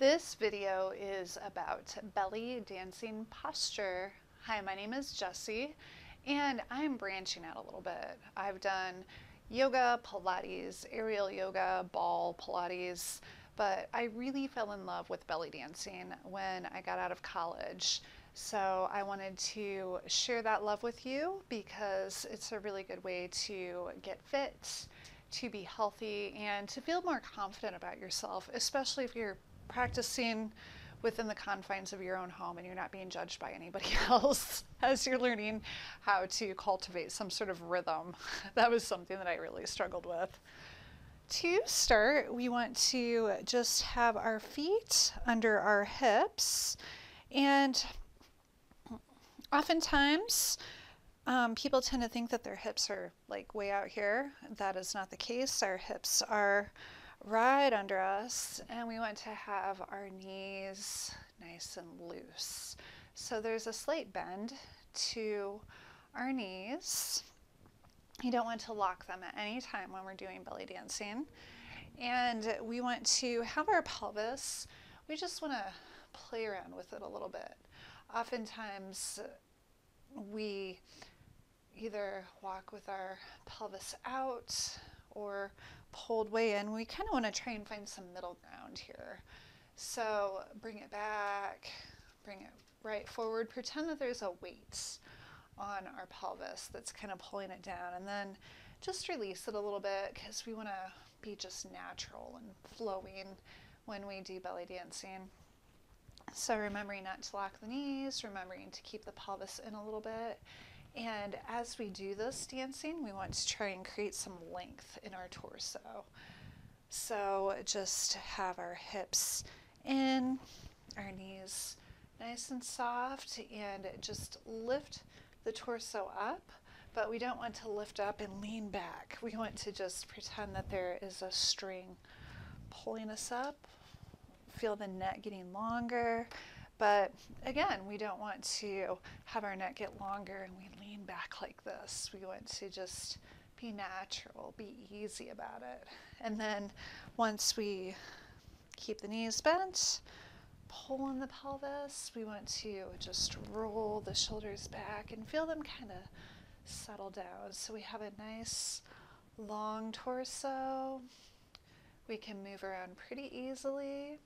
This video is about belly dancing posture. Hi, my name is Jessie, and I'm branching out a little bit. I've done yoga, Pilates, aerial yoga, ball Pilates, but I really fell in love with belly dancing when I got out of college. So I wanted to share that love with you because it's a really good way to get fit, to be healthy, and to feel more confident about yourself, especially if you're practicing within the confines of your own home and you're not being judged by anybody else as you're learning how to cultivate some sort of rhythm. That was something that I really struggled with. To start, we want to just have our feet under our hips, and oftentimes people tend to think that their hips are like way out here. That is not the case. Our hips are right under us, and we want to have our knees nice and loose. So there's a slight bend to our knees. You don't want to lock them at any time when we're doing belly dancing. And we want to have our pelvis, we just want to play around with it a little bit. Oftentimes we either walk with our pelvis out or pulled way in. We kind of want to try and find some middle ground here. So bring it back, bring it right forward. Pretend that there's a weight on our pelvis that's kind of pulling it down, and then just release it a little bit because we want to be just natural and flowing when we do belly dancing. So remembering not to lock the knees, remembering to keep the pelvis in a little bit. And as we do this dancing, we want to try and create some length in our torso. So just have our hips in, our knees nice and soft, and just lift the torso up, but we don't want to lift up and lean back. We want to just pretend that there is a string pulling us up. Feel the neck getting longer. But again, we don't want to have our neck get longer and we lean back like this. We want to just be natural, be easy about it. And then once we keep the knees bent, pull in the pelvis, we want to just roll the shoulders back and feel them kind of settle down. So we have a nice long torso. We can move around pretty easily.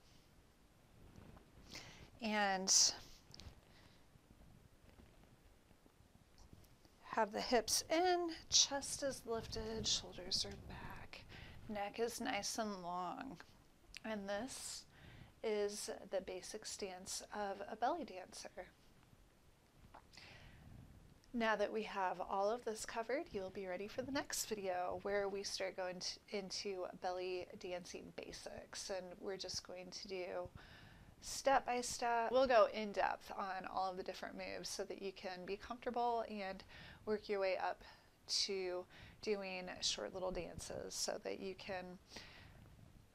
And have the hips in, chest is lifted, shoulders are back, neck is nice and long. And this is the basic stance of a belly dancer. Now that we have all of this covered, you'll be ready for the next video where we start going into belly dancing basics, and we're just going to do step by step. We'll go in depth on all of the different moves so that you can be comfortable and work your way up to doing short little dances so that you can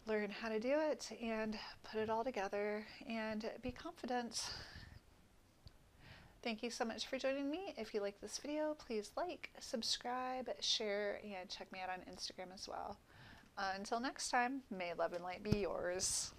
learn how to do it and put it all together and be confident. Thank you so much for joining me. If you like this video, please like, subscribe, share, and check me out on Instagram as well. Until next time, may love and light be yours.